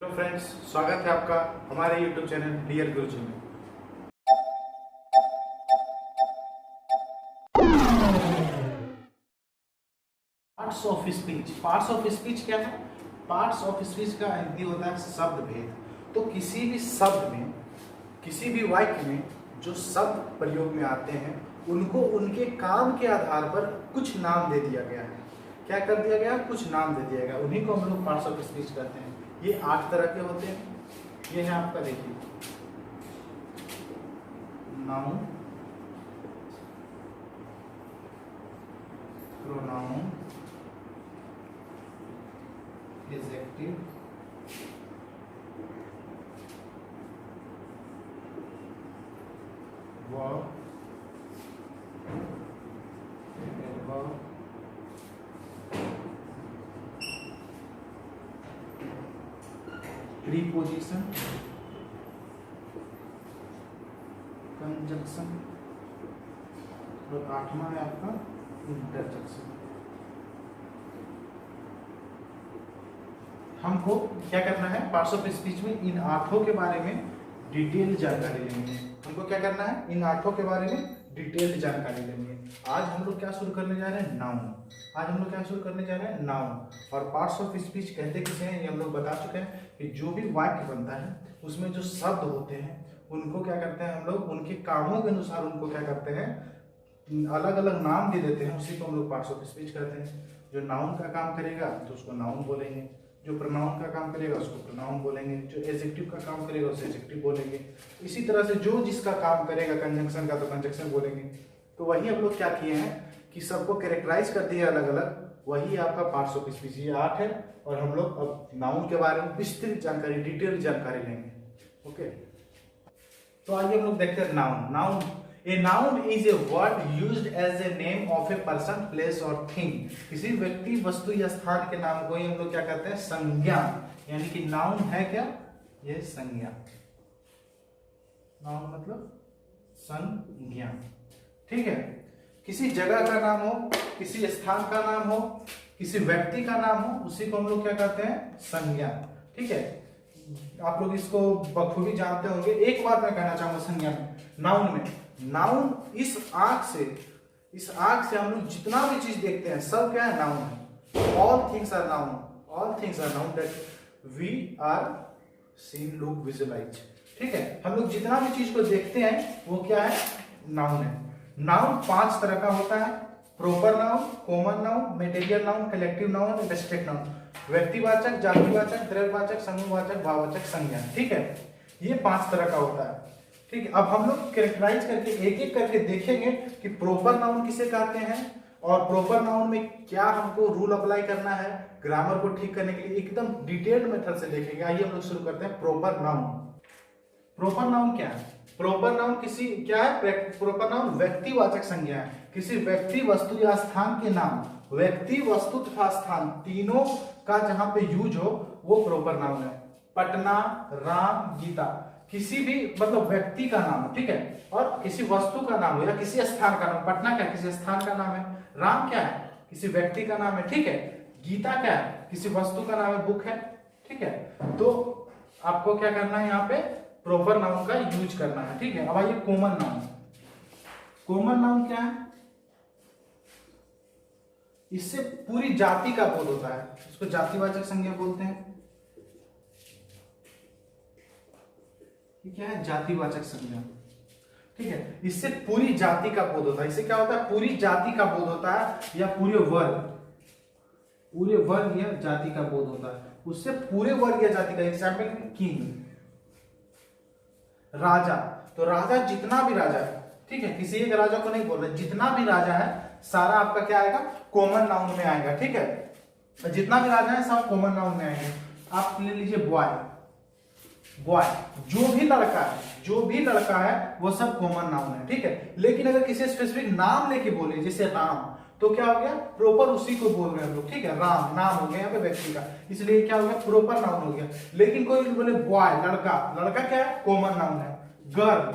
Hello friends, स्वागत है आपका हमारे YouTube चैनल डियर गुरुजी में। Parts of speech. Parts of speech क्या है? पार्ट्स ऑफ स्पीच का हिंदी होता है शब्द भेद। तो किसी भी शब्द में, किसी भी वाक्य में जो शब्द प्रयोग में आते हैं उनको उनके काम के आधार पर कुछ नाम दे दिया गया है। क्या कर दिया गया? कुछ नाम दे दिया गया। उन्हीं को हम लोग पार्ट्स ऑफ स्पीच कहते हैं। ये 8 तरह के होते हैं। ये है आपका, देखिए, noun, pronoun, adjective, verb, adverb, preposition, conjunction और 8वां है आपका इंटरजेक्शन। हमको क्या करना है? पार्ट्स ऑफ स्पीच में इन 8 के बारे में डिटेल जानकारी लेनी है। हमको क्या करना है? इन 8 के बारे में डिटेल जानकारी लेनी है। आज हम लोग क्या शुरू करने जा रहे हैं? नाउन। आज हम लोग क्या शुरू करने जा रहे हैं? नाउन। और पार्ट्स ऑफ स्पीच कहते किसे हैं ये हम लोग बता चुके हैं कि जो भी वाक्य बनता है उसमें जो शब्द होते हैं उनको क्या करते हैं हम लोग, उनके कामों के अनुसार उनको क्या करते हैं, अलग अलग नाम दे देते हैं। उसी को हम लोग पार्ट्स ऑफ स्पीच कहते हैं। जो नाउन का काम करेगा तो उसको नाउन बोलेंगे, जो प्रोनाउन का काम करेगा उसको प्रोनाउन बोलेंगे, जो एडजेक्टिव का काम करेगा उसे एडजेक्टिव बोलेंगे। इसी तरह से जो जिसका काम करेगा कंजंक्शन का तो कंजंक्शन बोलेंगे। तो वही हम लोग क्या किए हैं कि सबको कैरेक्टराइज कर दिए अलग अलग। वही आपका पार्ट्स ऑफ स्पीच, ये 8 है। और हम लोग अब नाउन के बारे में विस्तृत जानकारी, डिटेल जानकारी लेंगे। ओके, तो आइए हम लोग देखते हैं noun. Noun, a noun is a word used as a name of a person, place और थिंग। किसी व्यक्ति, वस्तु या स्थान के नाम को ही हम लोग क्या कहते हैं? संज्ञा। यानी कि नाउन है क्या? ये संज्ञा। नाउन मतलब संज्ञा। ठीक है। किसी जगह का नाम हो, किसी स्थान का नाम हो, किसी व्यक्ति का नाम हो, उसी को हम लोग क्या कहते हैं? संज्ञा। ठीक है, आप लोग इसको बखूबी जानते होंगे। एक बात मैं कहना चाहूंगा संज्ञा में, नाउन में, नाउन इस आंख से हम लोग जितना भी चीज देखते हैं सब क्या है? नाउन है। All things are noun, all things are noun that we are seen, look, visualise. ठीक है, हम लोग जितना भी चीज को देखते हैं वो क्या है? नाउन है। नाउन 5 तरह का होता है: proper noun, common noun, material noun, collective noun, abstract noun. व्यक्तिवाचक, जातिवाचक, द्रव्यवाचक, समूहवाचक, भाववाचक, संज्ञा। ठीक है, ये 5 तरह का होता है। ठीक है, अब हम लोग कैरेक्टराइज करके एक एक करके देखेंगे कि प्रॉपर नाउन किसे कहते हैं और प्रॉपर नाउन में क्या हमको रूल अप्लाई करना है ग्रामर को ठीक करने के लिए। एकदम डिटेल्ड मेथड से देखेंगे। आइए हम लोग शुरू करते हैं। Proper noun. प्रॉपर नाउन क्या है? प्रॉपर नाउन किसी क्या है? प्रॉपर नाउन व्यक्तिवाचक संज्ञा है। किसी व्यक्ति, वस्तु या स्थान के नाम, व्यक्ति, वस्तु तथा स्थान तीनों का जहां पे यूज हो वो प्रॉपर नाउन है। पटना, राम, गीता, किसी भी मतलब व्यक्ति का नाम है। ठीक है, और किसी वस्तु का नाम हो या किसी स्थान का नाम। पटना क्या? किसी स्थान का नाम है। राम क्या है? किसी व्यक्ति का नाम है। ठीक है, गीता क्या है? किसी वस्तु का नाम है, बुक है। ठीक है, तो आपको क्या करना है? यहाँ पे प्रॉपर नाउन का यूज करना है। ठीक है, अब आइए कॉमन नाउन। कॉमन नाउन क्या है? इससे पूरी जाति का बोध होता है, इसको जातिवाचक संज्ञा बोलते हैं। ये क्या है? जातिवाचक संज्ञा। ठीक है, इससे पूरी जाति का बोध होता है। इससे क्या होता है? पूरी जाति का बोध होता है या पूरे वर्ग या जाति का बोध होता है। उससे पूरे वर्ग या जाति का, एग्जाम्पल किंग, राजा। तो राजा, जितना भी राजा है, ठीक है, किसी एक राजा को नहीं बोल रहे, जितना भी राजा है सारा आपका क्या आएगा? कॉमन नाउन में आएगा। ठीक है, तो जितना भी राजा है सब कॉमन नाउन में आएंगे। आप ले लीजिए बॉय, बॉय, जो भी लड़का है वो सब कॉमन नाउन है। ठीक है, लेकिन अगर किसी स्पेसिफिक नाम लेके बोले, जैसे राम, तो क्या हो गया? प्रॉपर उसी को बोल रहे हैं हम लोग। ठीक है, राम नाम हो गया यहाँ पे व्यक्ति का, इसलिए क्या हो गया? प्रॉपर नाउन हो गया। लेकिन कोई बोले बॉय, लड़का, लड़का क्या है? कॉमन नाउन है। गर्ल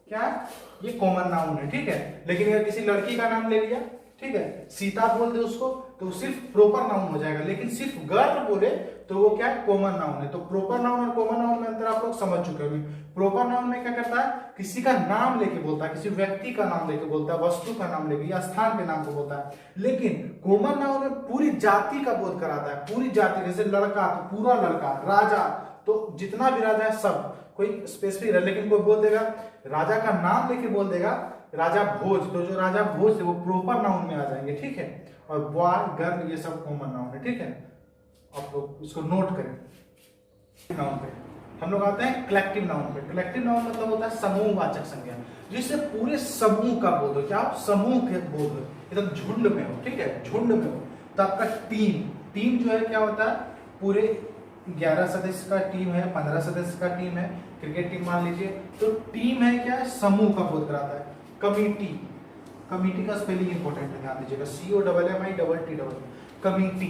क्या है? ये कॉमन नाउन है। ठीक है, लेकिन अगर किसी लड़की का नाम ले लिया, ठीक है, सीता बोल दे उसको, तो सिर्फ प्रोपर नाउन हो जाएगा। लेकिन सिर्फ गर्ल बोले तो वो क्या है, कॉमन नाउन है। तो प्रोपर नाउन और कॉमन नाउन में अंतर आप लोग समझ चुके होंगे। प्रोपर नाउन में क्या करता है, किसी का नाम लेके बोलता है, किसी व्यक्ति का नाम लेके बोलता है, वस्तु का नाम लेके या स्थान के नाम को बोलता है। लेकिन कॉमन नाउन में पूरी जाति का बोध कराता है, पूरी जाति, जैसे लड़का तो पूरा लड़का, राजा तो जितना भी राजा है सब, कोई स्पेसिफिक है। लेकिन कोई बोल देगा राजा का नाम लेके बोल देगा राजा भोज, तो जो राजा भोज है वो प्रोपर नाउन में आ जाएंगे, ठीक है। और बॉय गर्ल ये सब कॉमन नाउन है, ठीक है। आप लोग इसको नोट करें। नाउन पे हम लोग आते हैं कलेक्टिव नाउन पे। कलेक्टिव नाउन मतलब होता है समूहवाचक संज्ञा, जिससे पूरे समूह का बोध हो। क्या आप समूह के बोध हो, एकदम झुंड में हो, ठीक है, झुंड में हो। तो आपका टीम जो है क्या होता है, पूरे 11 सदस्य का टीम है, 15 सदस्य का टीम है, क्रिकेट टीम मान लीजिए। तो टीम है क्या है, समूह का बोध कराता है। कमिटी का स्पेलिंग इंपॉर्टेंट है, ध्यान दीजिएगा, COMMITT।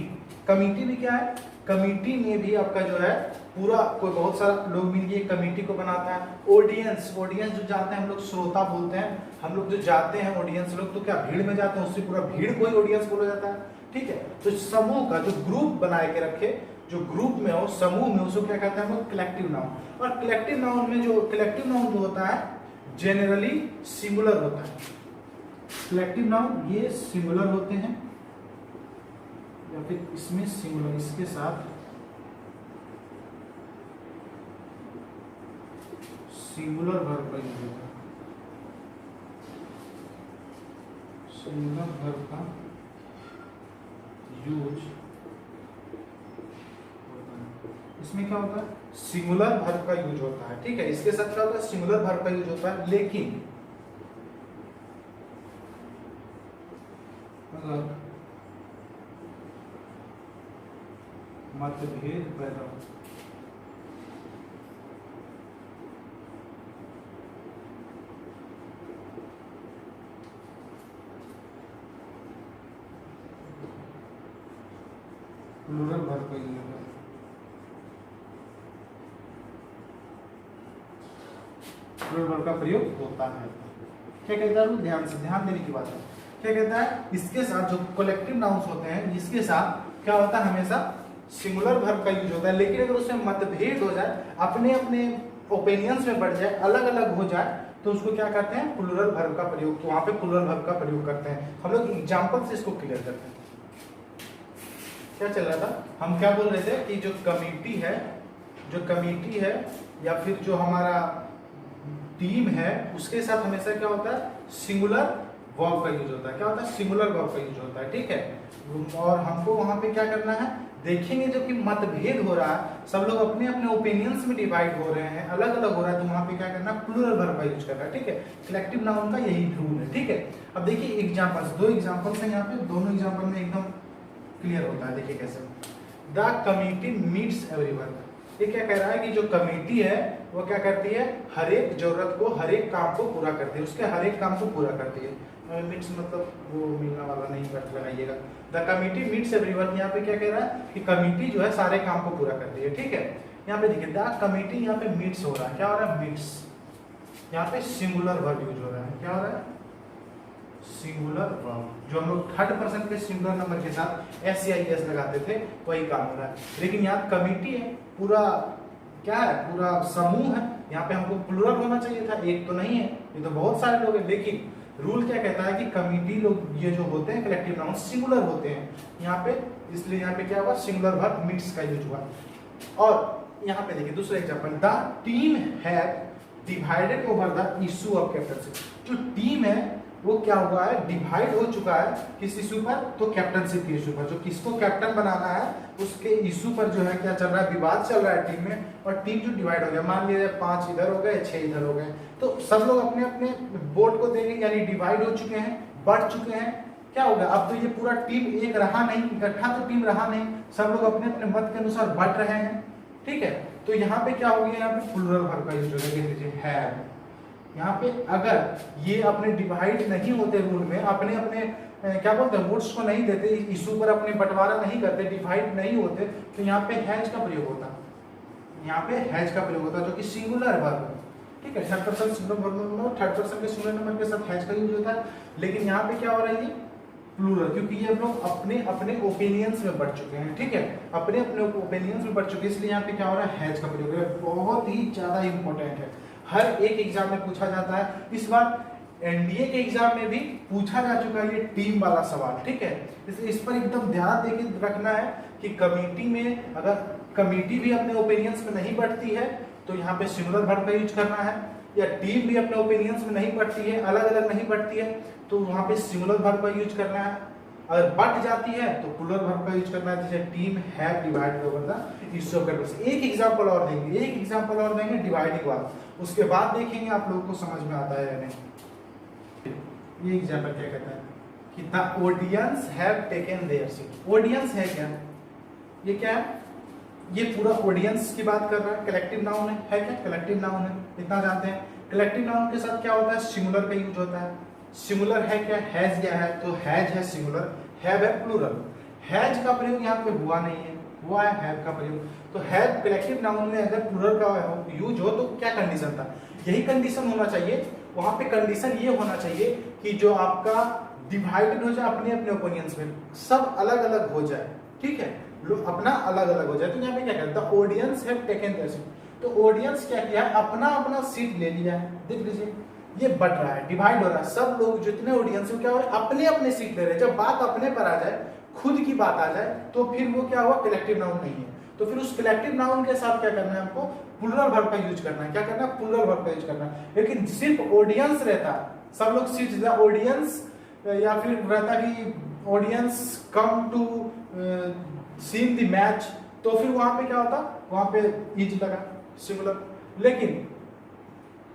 कमिटी भी क्या है, कमिटी में भी आपका जो है पूरा कोई बहुत सारा लोग मिलके कमिटी को बनाता है। ऑडियंस जो जाते हैं हम लोग श्रोता बोलते हैं। हम लोग जो जाते हैं ऑडियंस लोग, तो क्या भीड़ में जाते हैं, उससे पूरा भीड़ को ही ऑडियंस बोला जाता है, ठीक है। तो समूह का जो ग्रुप बनाए के रखे, जो ग्रुप में हो, समूह में, उसको क्या कहते हैं हम लोग, कलेक्टिव नाउन। और कलेक्टिव नाउन में जो कलेक्टिव नाउन जो होता है जनरली सिंगुलर होता है। कलेक्टिव नाउन ये सिंगुलर होते हैं, या फिर इसमें सिंगुलर, इसके साथ सिंगुलर वर्ब का यूज होता है। सिंगुलर वर्ब का यूज इसमें क्या होता है, सिंगुलर वर्ब का यूज होता है, ठीक है। इसके साथ क्या होता है, सिंगुलर वर्ब का यूज होता है। लेकिन अगर मतभेद पैदा हो, प्लूरल वर्ब का यूज होता है। प्लूरल वर्ब का प्रयोग होता है। क्या कहता है, ध्यान देने की बात है। क्या कहता है, इसके साथ जो कलेक्टिव नाउन्स होते हैं, इसके साथ क्या होता है, हमेशा सिंगुलर वर्ब का यूज होता है। लेकिन अगर उसमें मतभेद हो जाए, अपने अपने ओपिनियंस में बढ़ जाए, अलग अलग हो जाए, तो उसको क्या करते हैं, प्लूरल वर्ब का प्रयोग। तो वहां पे प्लूरल वर्ब का प्रयोग करते हैं। हम लोग एग्जांपल से इसको क्लियर करते हैं। क्या चल रहा था, हम क्या बोल रहे थे कि जो कमिटी है या फिर जो हमारा टीम है, उसके साथ हमेशा क्या होता है, सिंगुलर वर्ब का यूज होता है। क्या होता है, सिंगुलर वर्ब का यूज होता है, ठीक है। और हमको वहां पे क्या करना है, देखेंगे जब कि मतभेद हो रहा है, सब लोग अपने अपने ओपिनियंस में डिवाइड हो रहे हैं, अलग अलग हो रहा है, तो वहां पे क्या करना, प्लूरल वर्ब का यूज करना है, ठीक है। कलेक्टिव नाउन का यही रूल है, ठीक है। अब देखिए एग्जांपल्स, 2 एग्जांपल्स हैं यहाँ पे, दोनों एग्जांपल में एकदम क्लियर होता है। देखिए कैसे, द कमिटी मीट्स एवरीवन। ये क्या कह रहा है कि जो कमेटी है वो क्या करती है, हर एक जरूरत को, हर एक काम को पूरा करती है, उसके हर एक काम को पूरा करती है। मीट्स मतलब वो मिलना वाला नहीं, बट लगाइएगा। द कमिटी मीट्स एवरीवन, यहाँ पे क्या कह रहा है कि कमिटी जो है सारे काम को पूरा करती है, ठीक है। यहाँ पे देखिए द कमिटी, यहाँ पे मीट्स हो रहा है, क्या हो रहा है, मीट्स। यहाँ पे सिंगुलर वर्ब यूज हो रहा है, क्या हो रहा है, सिंगुलर वर्ब। जो हम लोग थर्ड पर्सन के सिंगुलर नंबर के साथ SEIS लगाते थे, वही काम हो रहा है। लेकिन यहाँ कमिटी है, पूरा क्या है, पूरा समूह है। यहाँ पे हमको प्लूरल होना चाहिए था, एक तो नहीं है, ये तो बहुत सारे लोग हैं। लेकिन रूल क्या कहता है कि कमिटी लोग ये जो होते हैं कलेक्टिव नाउन सिंगुलर होते हैं यहाँ पे, इसलिए यहाँ पे क्या हुआ, सिंगुलर वर्ब मीट्स का यूज हुआ। और यहाँ पे देखिए दूसरा example, the team have divided over the issue of captainship. जो टीम है वो क्या हुआ है, डिवाइड हो चुका है किस इशू पर, तो कैप्टनशिप के इशू पर। जो किसको कैप्टन बनाना है उसके इशू पर जो है क्या चल रहा है, विवाद चल रहा है टीम में। और टीम जो डिवाइड हो गया, मान लीजिए 5 इधर हो गए, 6 इधर हो गए, तो सब लोग अपने अपने वोट को देंगे, यानी डिवाइड हो चुके हैं, बढ़ चुके हैं। क्या होगा, अब तो ये पूरा टीम एक रहा नहीं, इकट्ठा तो टीम रहा नहीं, सब लोग अपने अपने मत के अनुसार बढ़ रहे हैं, ठीक है। तो यहाँ पे क्या हो गया, यहाँ पे प्लूरल वर्ब का यूज हो गया। देखिए हैव, यहाँ पे अगर ये अपने डिवाइड नहीं होते रूल में, अपने अपने क्या बोलते हैं, वोट्स को नहीं देते, इशू पर अपने बंटवारा नहीं करते, डिवाइड नहीं होते, तो यहाँ पे हैज का प्रयोग होता, यहाँ पे हैज का प्रयोग होता, जो कि सिंगुलर वर्ब है, ठीक है। थर्ड पर्सन सिंगुलर वर्ब में थर्ड पर्सन के सिंगुलर नंबर के साथ हैज का यूज होता है। लेकिन यहाँ पे क्या हो रहा है, प्लूरल, क्योंकि ये लोग अपने अपने ओपिनियंस में बढ़ चुके हैं, ठीक है, अपने अपने ओपिनियंस में बढ़ चुके हैं, इसलिए यहाँ पे क्या हो रहा है, हैज का प्रयोग है, बहुत ही ज्यादा इंपॉर्टेंट है, हर एक एग्जाम में पूछा जाता है। इस बार एनडीए के एग्जाम में भी पूछा जा चुका है ये टीम वाला सवाल, ठीक है, इसलिए इस पर एकदम ध्यान देके रखना है कि कमेटी में अगर कमेटी भी अपने ओपिनियंस में नहीं बढ़ती है तो यहाँ पे सिंगुलर वर्ब का यूज करना है, या टीम भी अपने ओपिनियंस में नहीं बढ़ती है, अलग अलग नहीं बढ़ती है, तो वहां पे सिंगुलर वर्ब का यूज करना है। अगर बढ़ जाती है तो प्लूरल वर्ब का यूज करना है, जैसे team have divided over the issue of capital. एक एग्जांपल और देंगे डिवाइडिंग वाला, उसके बाद देखेंगे आप लोगों को समझ में आता है या नहीं। ये एग्जांपल क्या कहता है कि the audience have taken there seat. Audience है क्या, ये क्या है, ये पूरा ऑडियंस की बात कर रहा है, कलेक्टिव नाउन है क्या, कलेक्टिव नाउन है, इतना जानते हैं। कलेक्टिव नाउन के साथ क्या होता है, सिंगुलर का यूज होता है। सिंगुलर है क्या, हैज क्या है, तो हैज है सिंगुलर, हैव है प्लूरल। हैज का प्रयोग यहाँ पे हुआ नहीं है, हुआ है हैव का प्रयोग। तो हैव कलेक्टिव नाउन में अगर प्लूरल का यूज हो तो क्या कंडीशन था, यही कंडीशन होना चाहिए, वहां पे कंडीशन ये होना चाहिए कि जो आपका डिवाइडेड हो जाए अपने अपने ओपिनियंस में, सब अलग अलग हो जाए, ठीक है, लोग अपना अलग अलग हो जाए। तो यहाँ पे क्या कहता है, audience have taken there seat, तो ऑडियंस क्या किया, अपना अपना सीट ले लिया है। देख लीजिए ये बढ़ रहा है, डिवाइड हो रहा है, सब लोग जितने ऑडियंस है क्या हो रहा है, अपने अपने सीट ले रहे हैं। जब बात अपने पर आ जाए, खुद की बात आ जाए, तो फिर वो क्या हुआ, कलेक्टिव नाउन नहीं है। तो फिर उस कलेक्टिव नाउन के साथ क्या करना है, हमको प्लूरल वर्ब का यूज करना है। क्या करना है, प्लूरल वर्ब का यूज करना है। लेकिन सिर्फ ऑडियंस रहता, सब लोग सीट ऑडियंस, या फिर रहता कि audience come to seen the match, तो फिर वहां पे क्या होता, वहां पे इज लगा सिंगुलर। लेकिन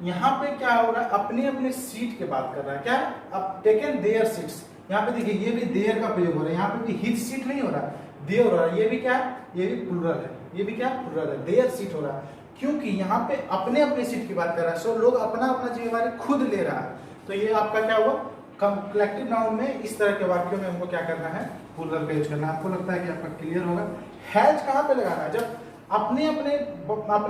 यहाँ पे क्या हो रहा है, अपने अपने सीट की बात कर रहा है, क्या अब टेकन देयर सीट्स, यहाँ पे देखिए ये भी देयर का प्रयोग हो रहा है, यहाँ पे भी हिज सीट नहीं हो रहा, देयर हो रहा है, ये भी क्या है, ये भी प्लूरल है, ये भी क्या प्लूरल है, देयर सीट हो रहा है, क्योंकि यहाँ पे अपने अपने सीट की बात कर रहा है, सो लोग अपना अपना जिम्मेदारी खुद ले रहा है। तो ये आपका क्या हुआ, कलेक्टिव नाउन में इस तरह के वाक्यों में हमको क्या करना है, प्लूरल का यूज करना है। आपको लगता है कि आपका क्लियर होगा। हैज कहाँ पे लगाना है, जब अपने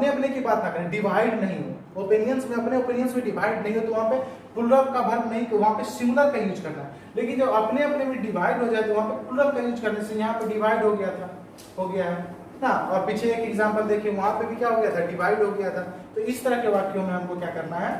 अपने की बात ना करें, डिवाइड नहीं हो, ओपिनियंस में अपने ओपिनियंस में डिवाइड नहीं हो, तो वहां पे प्लूरल का वर्ब नहीं, तो वहां पे सिंगुलर का यूज करना है। लेकिन जब अपने अपने में डिवाइड हो जाए तो वहां पे प्लूरल का यूज करने से यहाँ पे डिवाइड हो गया था, हो गया है ना। और पीछे एक एग्जांपल देखिए, वहां पे भी क्या हो गया था, डिवाइड हो गया था। तो इस तरह के वाक्यों में हमको क्या करना है,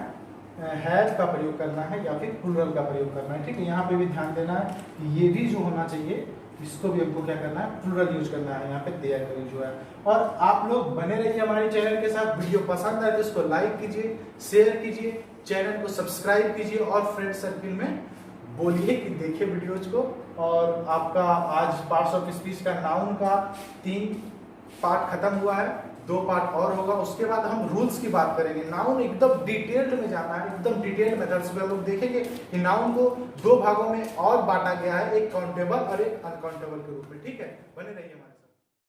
हैज का प्रयोग करना है या फिर प्लूरल का प्रयोग करना है, ठीक है। यहाँ पे भी ध्यान देना है, ये भी जो होना चाहिए इसको भी हमको क्या करना है, प्लूरल यूज करना है, यहाँ पे देयर का यूज हुआ है। और आप लोग बने रहिए हमारे चैनल के साथ, वीडियो पसंद आए तो इसको लाइक कीजिए, शेयर कीजिए, चैनल को सब्सक्राइब कीजिए और फ्रेंड सर्किल में बोलिए कि देखिए वीडियोज को। और आपका आज पार्ट्स ऑफ स्पीच का नाउन का 3 पार्ट खत्म हुआ है, 2 पार्ट और होगा, उसके बाद हम रूल्स की बात करेंगे। नाउन एकदम डिटेल्ड में जाना है, एकदम डिटेल्ड मेथड्स में हम लोग देखेंगे कि नाउन को 2 भागों में और बांटा गया है, एक काउंटेबल और एक अनकाउंटेबल के रूप में, ठीक है। बने रहिए हमारे